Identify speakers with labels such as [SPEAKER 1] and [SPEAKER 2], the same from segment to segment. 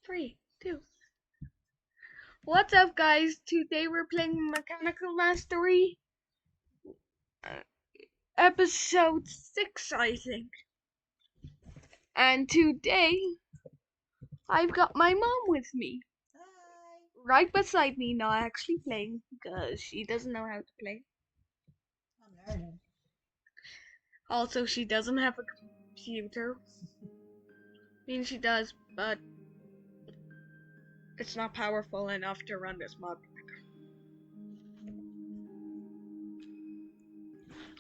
[SPEAKER 1] Three, two. What's up, guys? Today we're playing Mechanical Mastery, uh, episode 6, I think. And today I've got my mom with me.
[SPEAKER 2] Hi.
[SPEAKER 1] Right beside me, not actually playing because she doesn't know how to play.
[SPEAKER 2] I'm learning.
[SPEAKER 1] Also, she doesn't have a computer. I mean, she does, but it's not powerful enough to run this mod.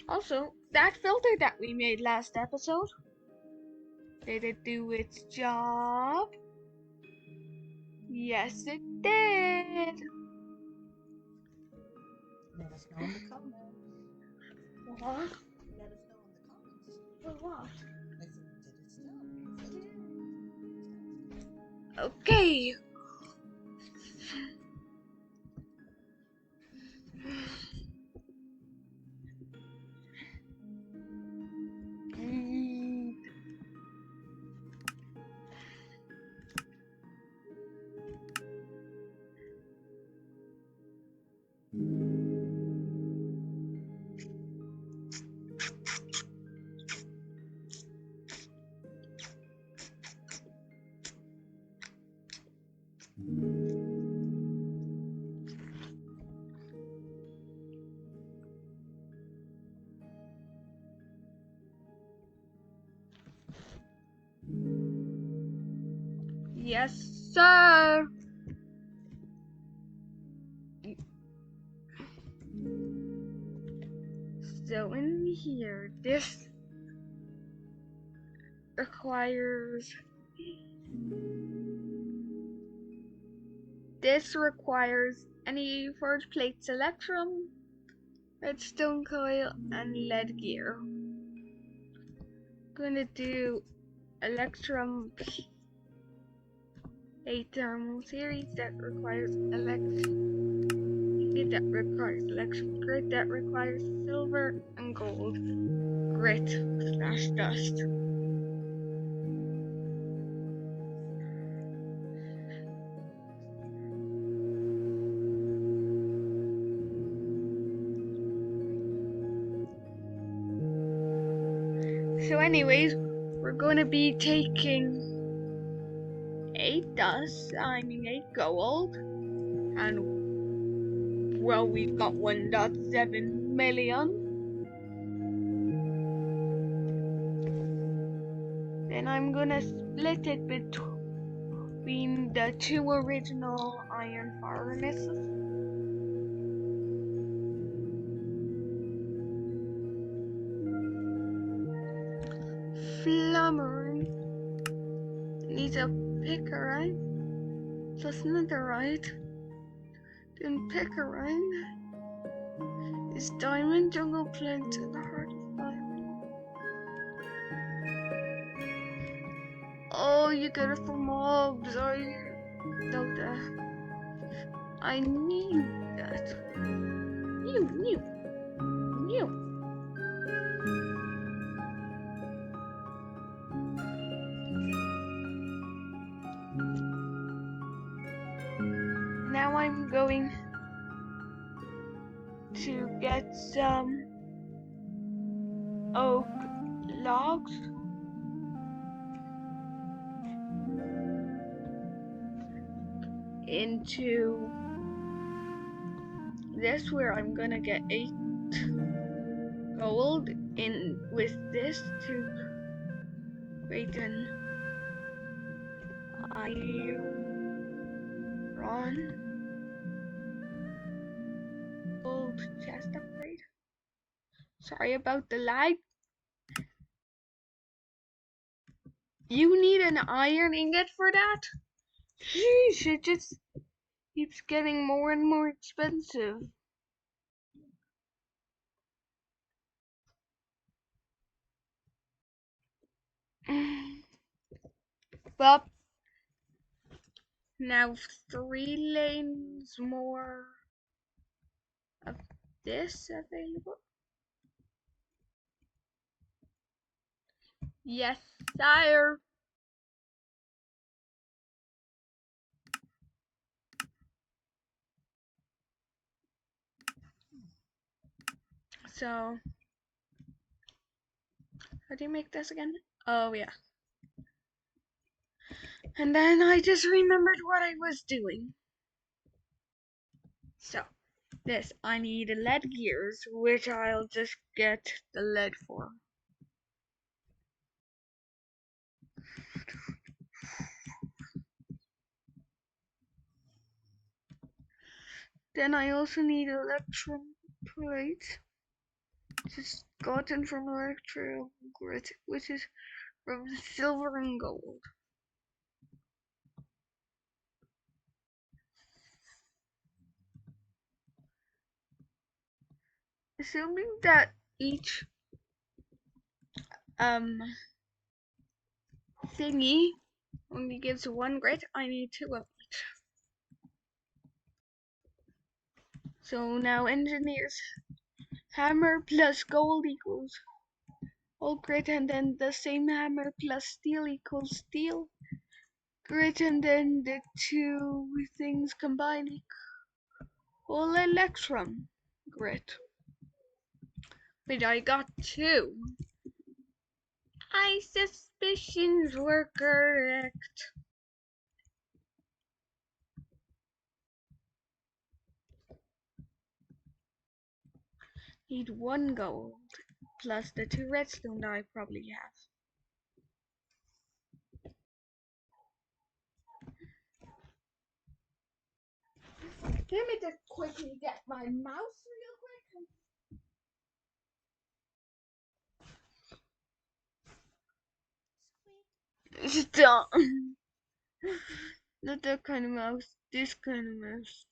[SPEAKER 1] Also, that filter that we made last episode, did it do its job? Yes, it did.
[SPEAKER 2] Let us know in the comments.
[SPEAKER 1] What?
[SPEAKER 2] Let us know in the comments.
[SPEAKER 1] For what?
[SPEAKER 2] I said, did it stop? Filter.
[SPEAKER 1] Okay. Yes, sir. So in here, this requires any forge plate electrum, redstone coil, and lead gear. Gonna do electrum plate thermal series that requires electrum grit that requires silver and gold grit / dust. So anyways, we're going to be taking 8 gold, and well, we've got 1.7 million. Then I'm gonna split it between the 2 original iron furnaces. Flummery needs a pickerite plus netherite. Then pickerite is diamond, jungle flint, and the heart of diamond. Oh, you get it for mobs. I know that. I need that. New. Now I'm going to get some oak logs. Into this, where I'm gonna get 8 gold in with this to create an iron gold chest upgrade. Sorry about the lag. You need an iron ingot for that? Sheesh, it just keeps getting more and more expensive. Well, now 3 lanes more of this available. Yes, sire. So, how do you make this again? Oh, yeah. And then I just remembered what I was doing. So, this, I need lead gears, which I'll just get the lead for. Then I also need electrum plate, which is gotten from electro grit, which is from silver and gold. Assuming that each thingy only gives one grit, I need two of each. So now engineers, hammer plus gold equals all grit, and then the same hammer plus steel equals steel grit, and then the two things combined equal electrum grit. But I got two. My suspicions were correct. Need one gold plus the two redstone that I probably have. Let me just quickly get my mouse real quick. Stop. Not that kind of mouse, this kind of mouse.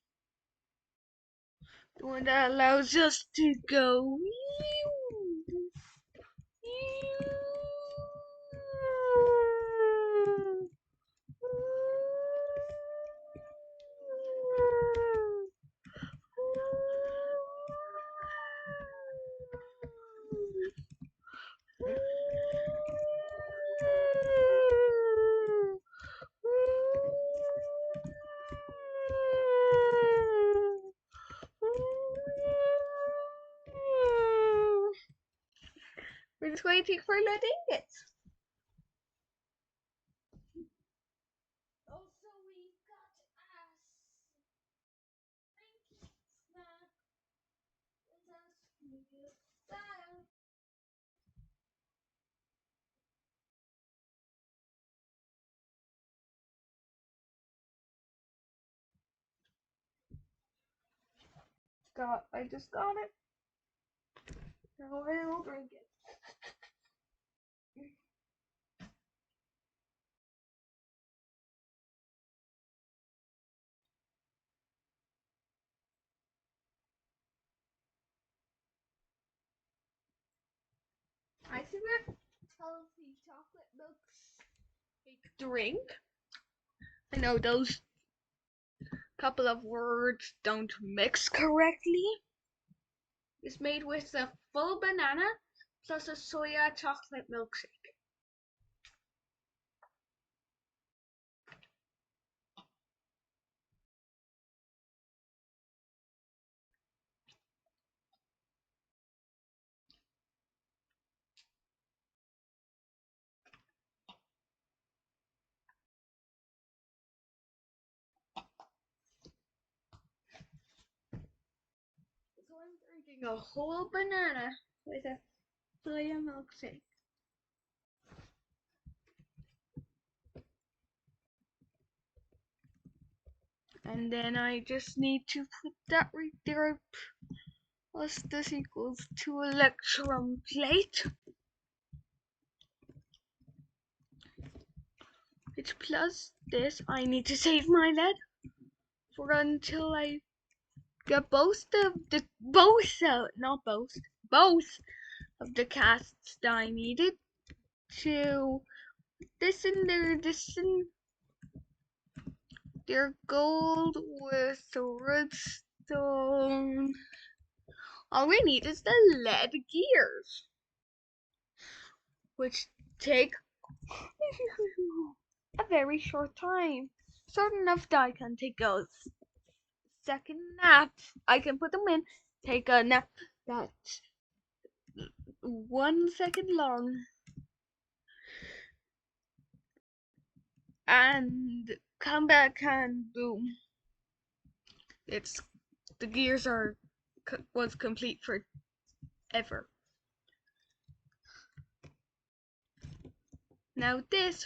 [SPEAKER 1] The one that allows us to go. We're just waiting for the ingots. Also, we've got us. I just got it. Now I will drink it. I think a healthy chocolate milkshake drink. I know those couple of words don't mix correctly. It's made with a full banana plus a soya chocolate milkshake. So I'm drinking a whole banana with a soya milkshake. And then I just need to put that right there. Plus this equals 2 electrum plate. Which plus this, I need to save my lead for until I get both of the both of the casts that I needed to this in their gold with the redstone. All we need is the lead gears, which take a very short time. Short enough that I can take a second nap. I can put them in, take a nap. That's 1 second long and come back and boom. It's the gears are was complete forever. Now this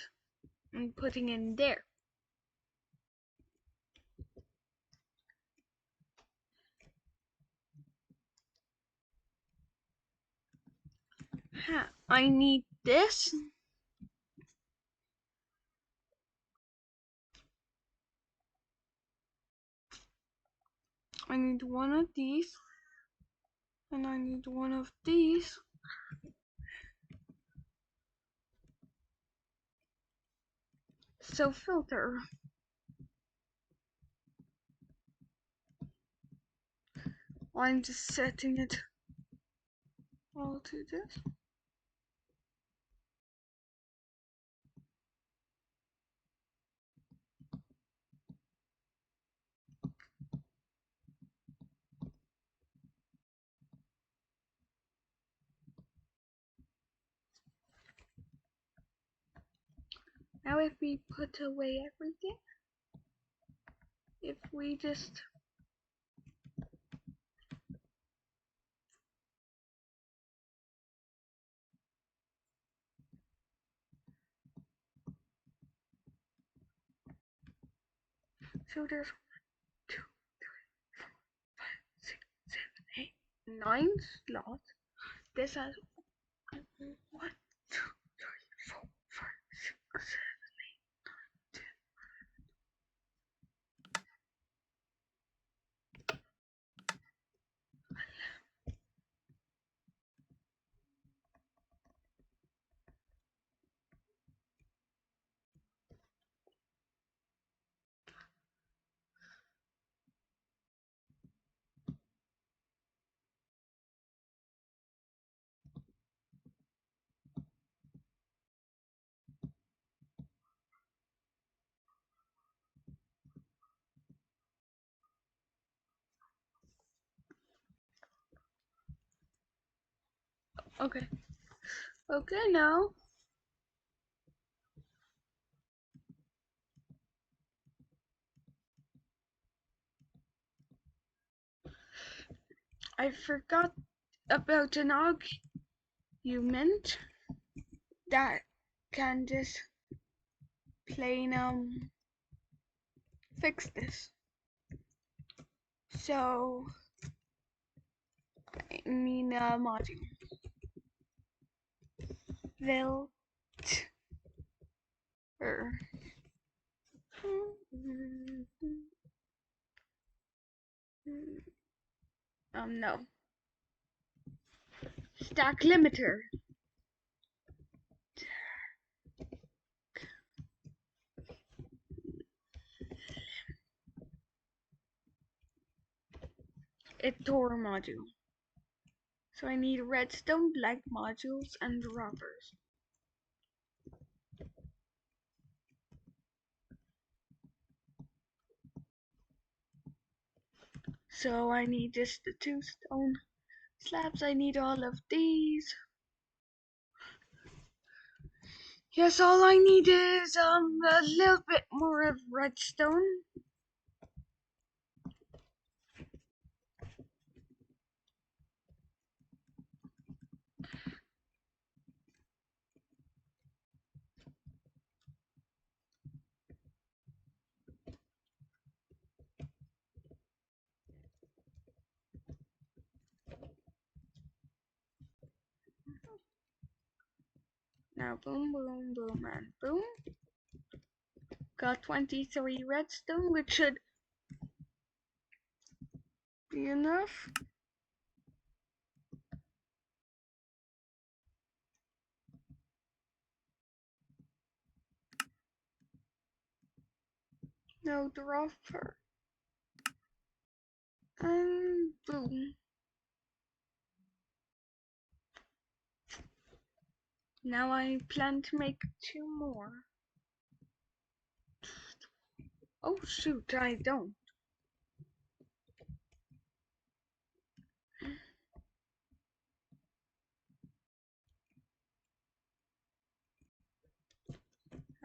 [SPEAKER 1] I'm putting in there. I need this. I need one of these. And I need one of these. So filter. I'm just setting it all to this. Now if we put away everything, if we just so there's 2, 3, 4, 5, 6, 7, 8, 9 slots. This has 1, 2, 3, 4, 5, 6, 7, 8. Okay. Okay, now I forgot about an argument that can just plain fix this. So I mean module filter. No. Stack limiter. Ettore module. So I need redstone, black modules, and droppers. So I need just the 2 stone slabs. I need all of these. Yes, all I need is a little bit more of redstone. Now boom, boom, boom, and boom. Got 23 redstone, which should be enough. No dropper. And boom. Now I plan to make 2 more. Oh shoot, I don't.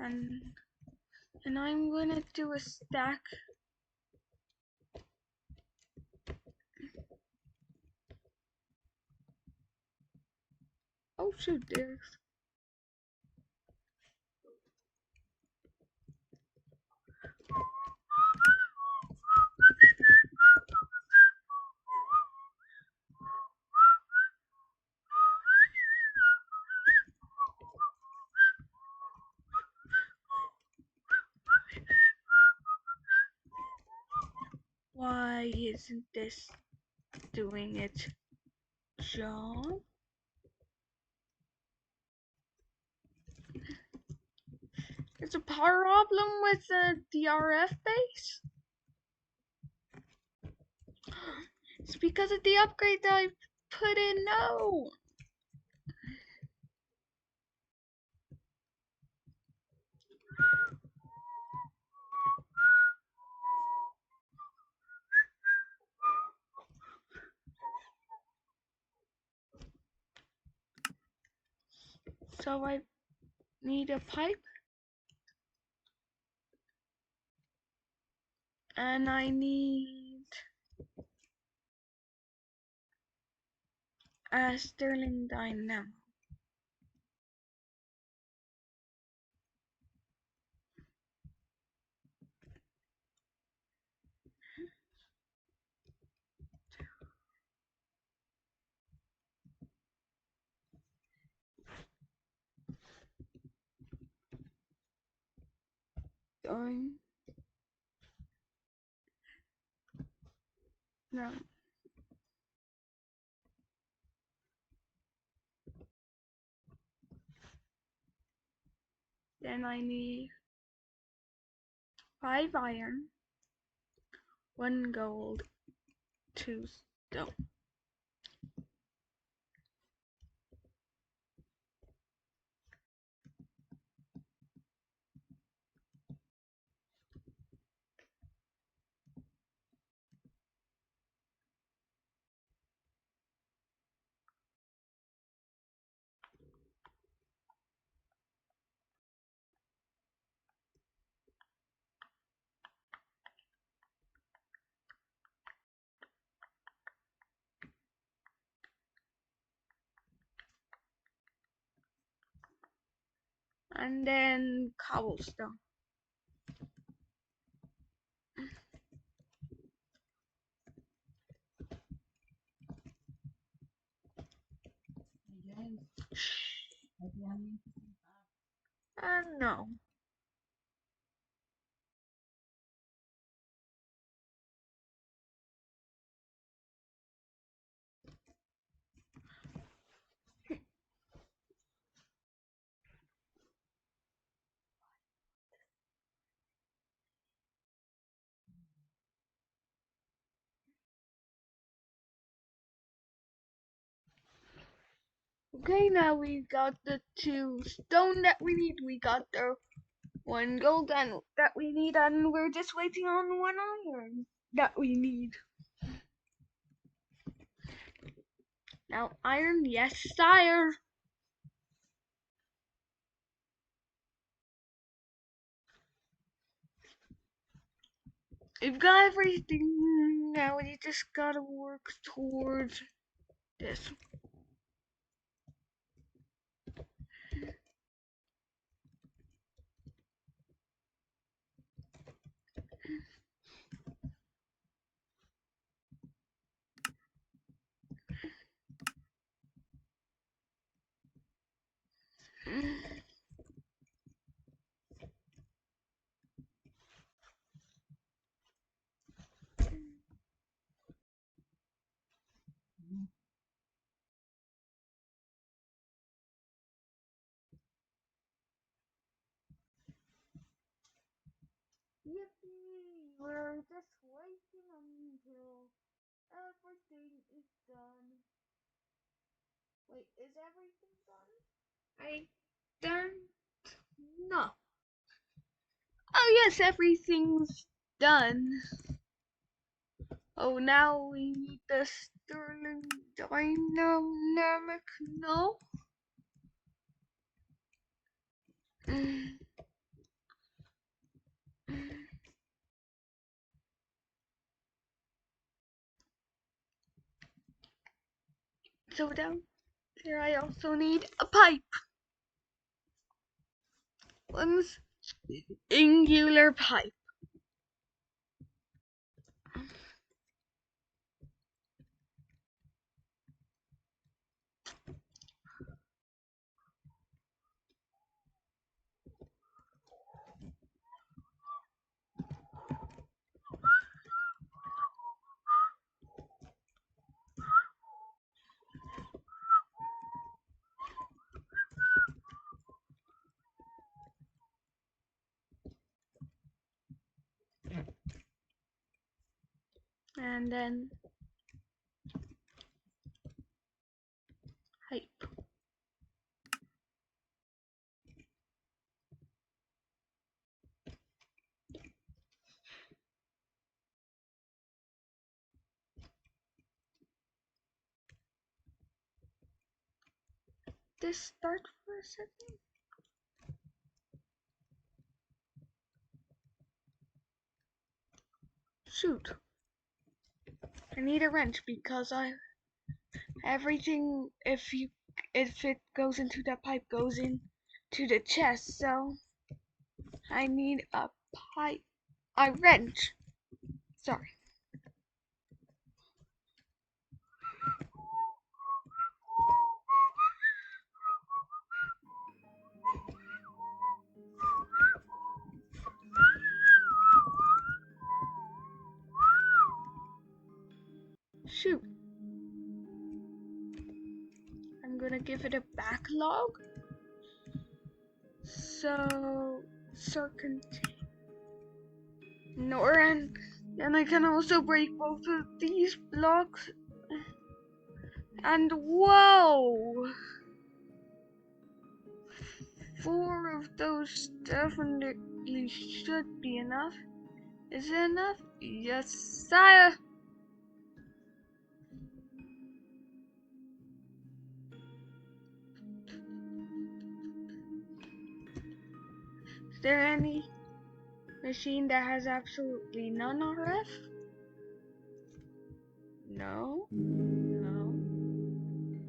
[SPEAKER 1] and I'm gonna do a stack. Oh shoot, there's why isn't this doing its job? There's a problem with the RF base? It's because of the upgrade that I put in. No! So I need a pipe, and I need a Sterling dynamo. Done. No. Then I need 5 iron, 1 gold, 2 stone. And then cobblestone.
[SPEAKER 2] Hey James, hope you have an interesting time.
[SPEAKER 1] No. Okay, now we got the 2 stone that we need. We got the 1 gold that we need, and we're just waiting on 1 iron that we need. Now, iron, yes, sire. We've got everything. Now we just gotta work towards this. Yippee! We're just waiting until everything is done. Wait, is everything done? I don't know. Oh yes, everything's done. Oh, now we need the Sterling dynamic. No. So down there I also need a pipe. One singular pipe. And then pipe. This start for a second. Shoot. I need a wrench because everything if it goes into that pipe goes into the chest, so I need a wrench. Sorry. Shoot. I'm gonna give it a backlog. So circumvent. And then I can also break both of these blocks. And whoa! 4 of those definitely should be enough. Is it enough? Yes, sire. Is there any machine that has absolutely none RF? No, no,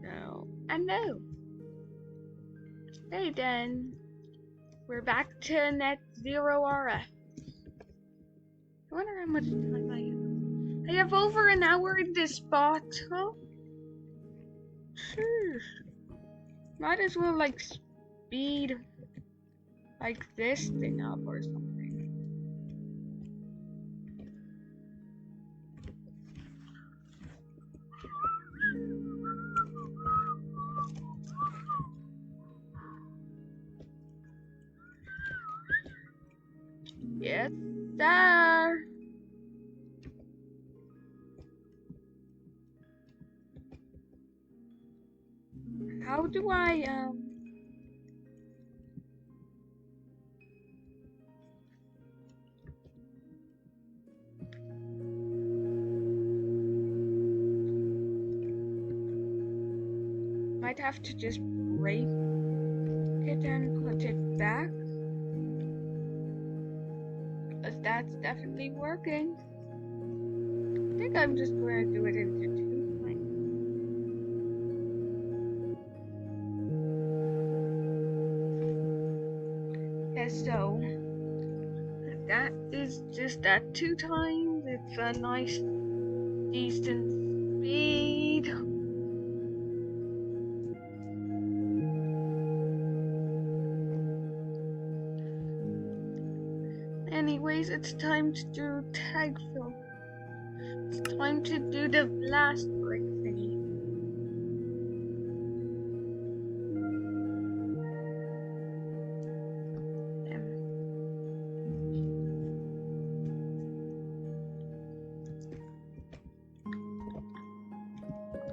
[SPEAKER 1] no, and no. Okay then, we're back to net 0 RF. I wonder how much time I have. I have over an hour in this spot, huh? Sure. Might as well like speed like this thing up or something. Yes, sir. How do I might have to just break it and put it back. Because that's definitely working. I think I'm just going to do it into 2 times. Yes, so that is just at 2 times. It's a nice, decent speed. Anyways, it's time to do tag fill. It's time to do the blast break thingy.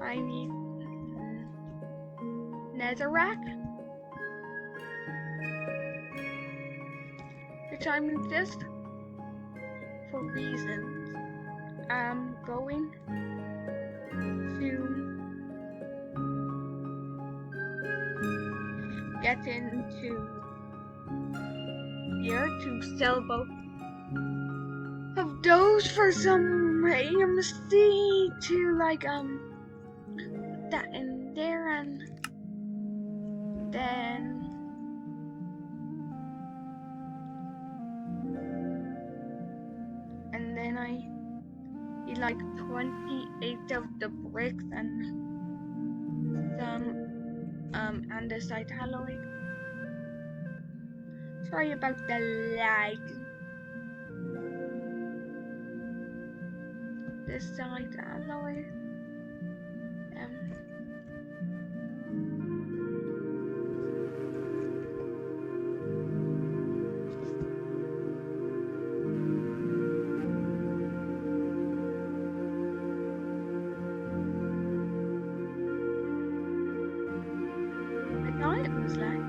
[SPEAKER 1] I need netherrack, which I'm just for reasons. I'm going to get into here to sell both of those for some AMC to like that in there, and then I eat like 28 of the bricks and some andesite alloy. Sorry about the lag. This side alloy. I thought it was like.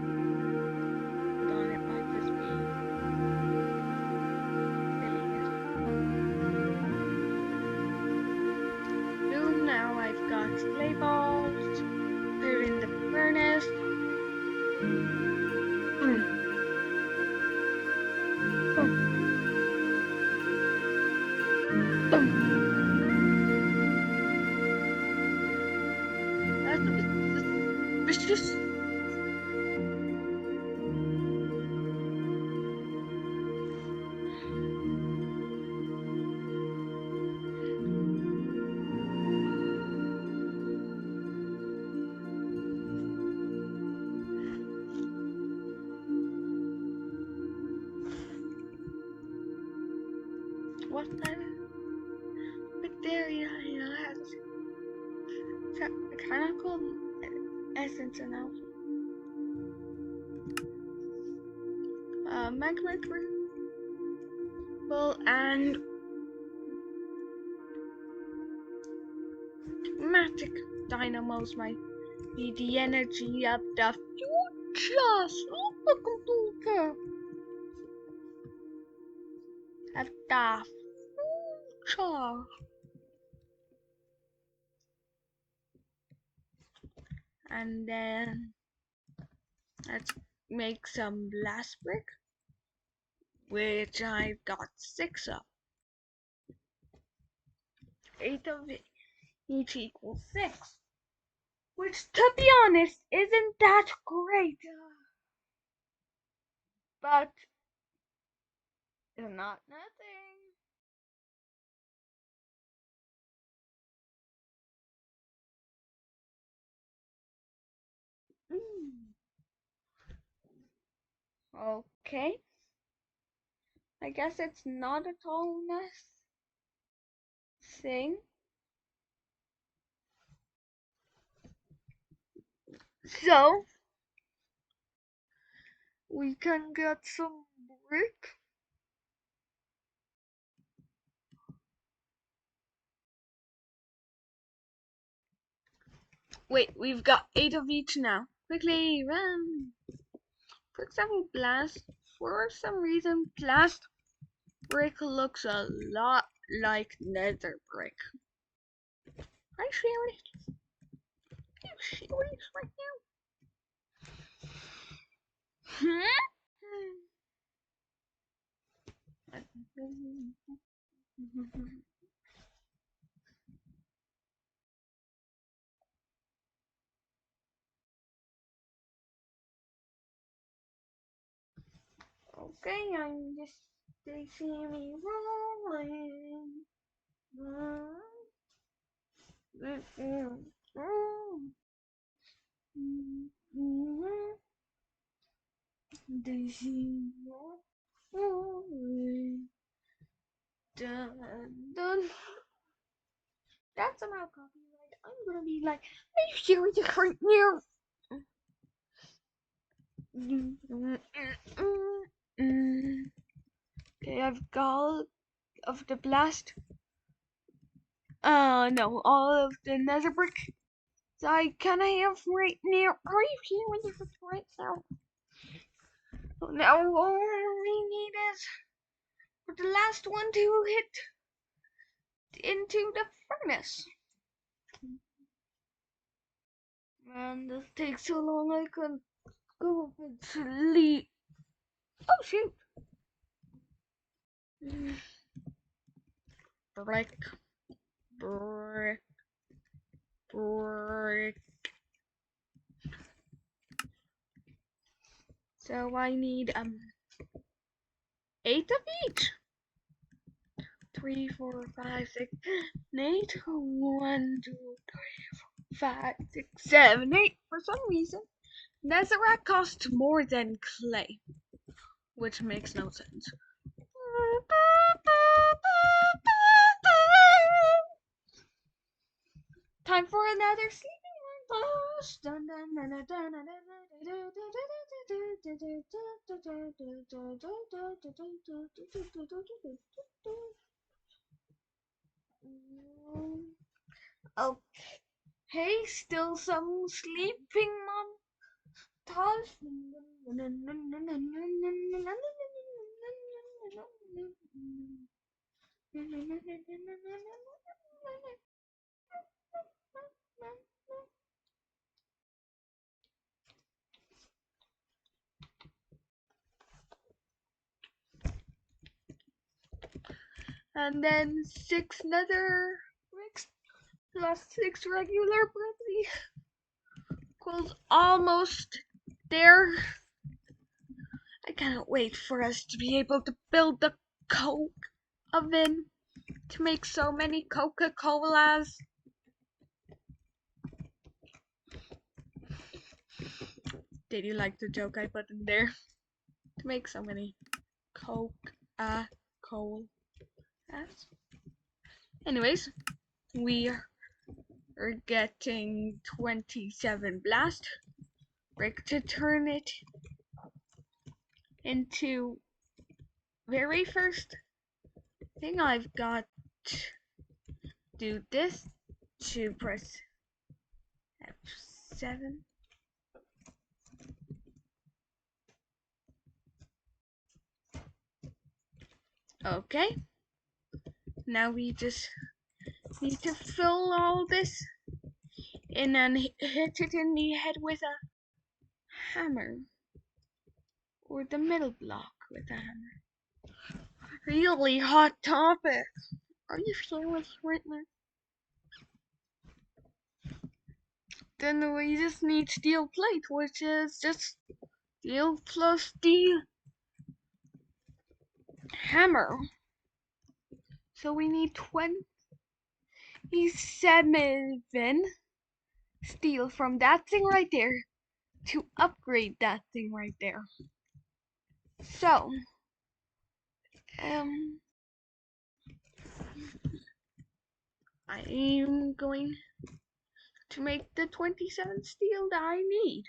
[SPEAKER 1] Hold on, it might just be silliness. Boom, now I've got clay balls. Put it in the furnace. That's a bit suspicious. What's that? But there, yeah, has mechanical essence and alpha. Magma crucible and matic dynamos might be the energy of the future. Supercomputer of the future. And then let's make some blast brick, which I've got 6 of. 8 of each equals 6. Which, to be honest, isn't that great. But it's not nothing. Okay. I guess it's not a tallness thing. So we can get some brick. Wait, we've got 8 of each now. Quickly run. For example, blast. For some reason, blast brick looks a lot like nether brick. Are you serious? Are you serious right now? Okay, I'm just, they see me rolling. They see me rolling. Dun, dun. That's somehow copyright. I'm gonna be like, are you serious right now? Okay, I've got of the blast. No, all of the nether brick. So I can I have right now. Are you serious right now? So now all we need is for the last one to hit into the furnace. Man, this takes so long I can go and sleep. Oh shoot. Brick, brick, brick. So I need 8 of each. 3, 4, 5, 6, 8. 1, 2, 3, 4, 5, 6, 7, 8. For some reason, netherrack costs more than clay, which makes no sense. Time for another sleeping montage. Okay, still some sleeping montage. And then 6 nether bricks plus 6 regular bricks equals almost there. I cannot wait for us to be able to build the Coke oven to make so many Coca-Colas. Did you like the joke I put in there? To make so many Coca-Colas. Anyways, we are getting 27 blast brick to turn it into very first thing. I've got to do this to press F7. Okay, now we just need to fill all this in and hit it in the head with a hammer, or the middle block with a hammer. Really hot topic. Are you serious right now? Then we just need steel plate, which is just steel plus the hammer. So we need 27 steel from that thing right there to upgrade that thing right there. So, I am going to make the 27 steel that I need,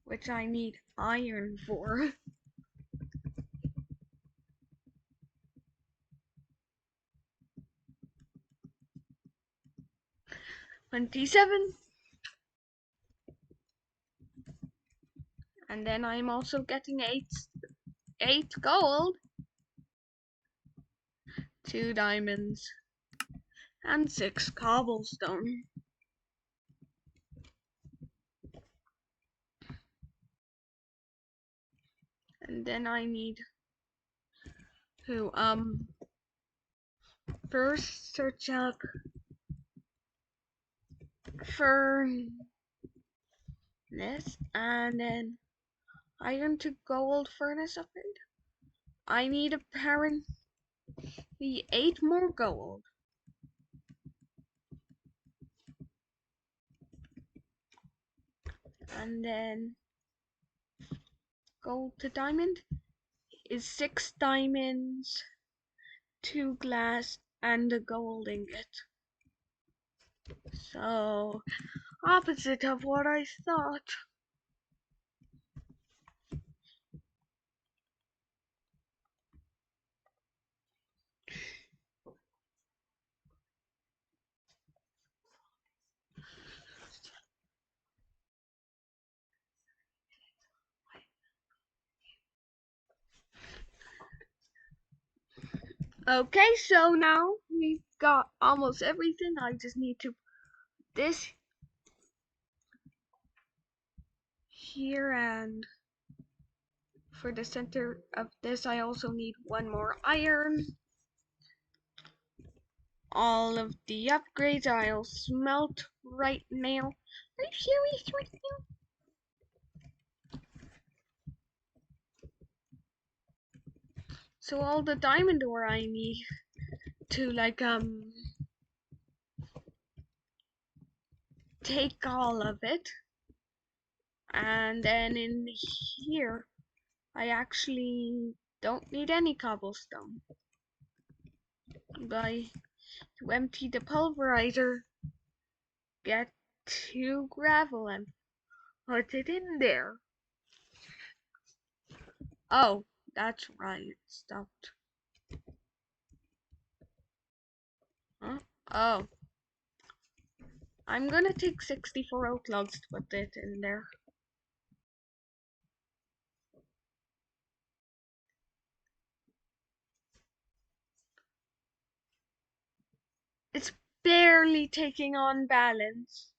[SPEAKER 1] which I need iron for. 27. And then I'm also getting 8 gold, 2 diamonds, and 6 cobblestone. And then I need to first search up for this, and then iron to gold furnace upgrade. I need apparently 8 more gold. And then gold to diamond is 6 diamonds, 2 glass, and a gold ingot. So, opposite of what I thought. Okay, so now we've got almost everything. I just need to put this here, and for the center of this I also need 1 more iron. All of the upgrades I'll smelt right now, Are you serious right now? So all the diamond ore I need to take all of it, and then in here I actually don't need any cobblestone. But to empty the pulverizer, get 2 gravel and put it in there. Oh, that's right, it stopped. Huh? Oh. I'm gonna take 64 oak logs to put it in there. It's barely taking on balance.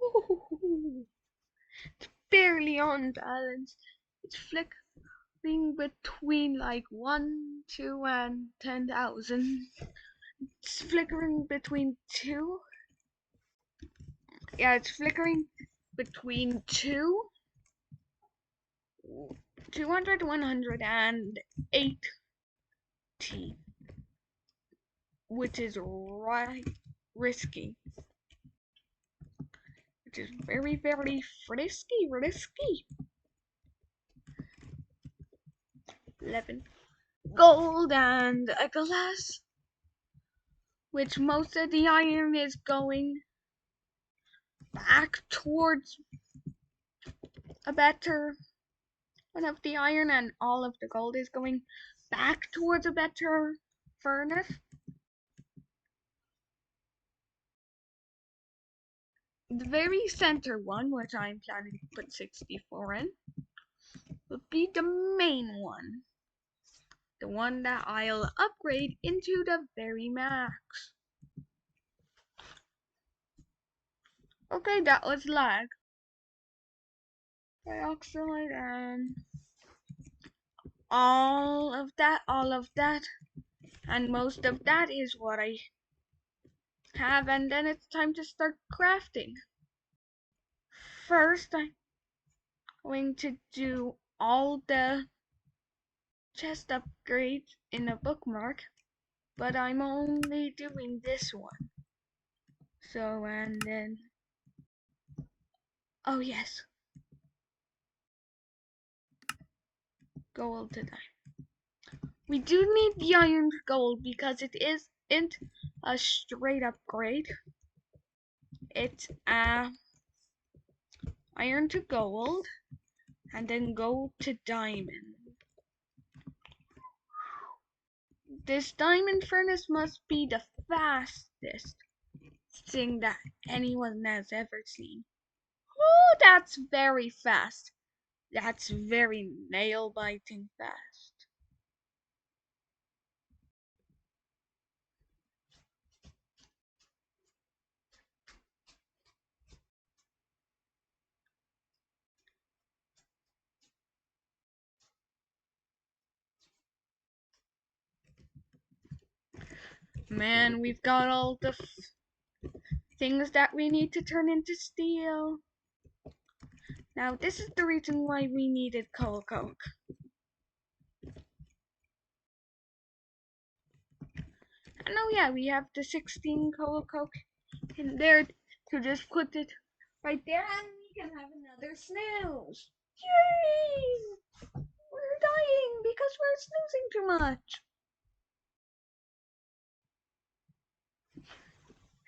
[SPEAKER 1] Ooh, it's barely on balance. It's flickering between like 1, 2, and 10,000. It's flickering between 2. Yeah, it's flickering between 200, 180, which is right risky. Which is very, very risky. 11 gold and a glass, which most of the iron is going back towards a better one of the iron, and all of the gold is going back towards a better furnace. The very center one, which I'm planning to put 64 in, will be the main one. The one that I'll upgrade into the very max. Okay, that was lag. Dioxide and all of that, and most of that is what I have, and then it's time to start crafting. First, I'm going to do all the chest upgrades in a bookmark, but I'm only doing this one. So, and then, oh yes, gold to die. We do need the iron to gold because it isn't a straight upgrade. It's iron to gold, and then gold to diamond. This diamond furnace must be the fastest thing that anyone has ever seen. Oh, that's very fast. That's very nail-biting fast. Man, we've got all the things that we need to turn into steel. Now, this is the reason why we needed coal coke. And oh yeah, we have the 16 coal coke in there to just put it right there, and we can have another snooze. Yay! We're dying because we're snoozing too much.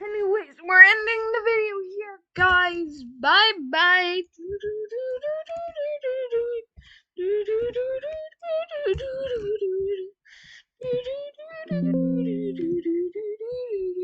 [SPEAKER 1] Anyways,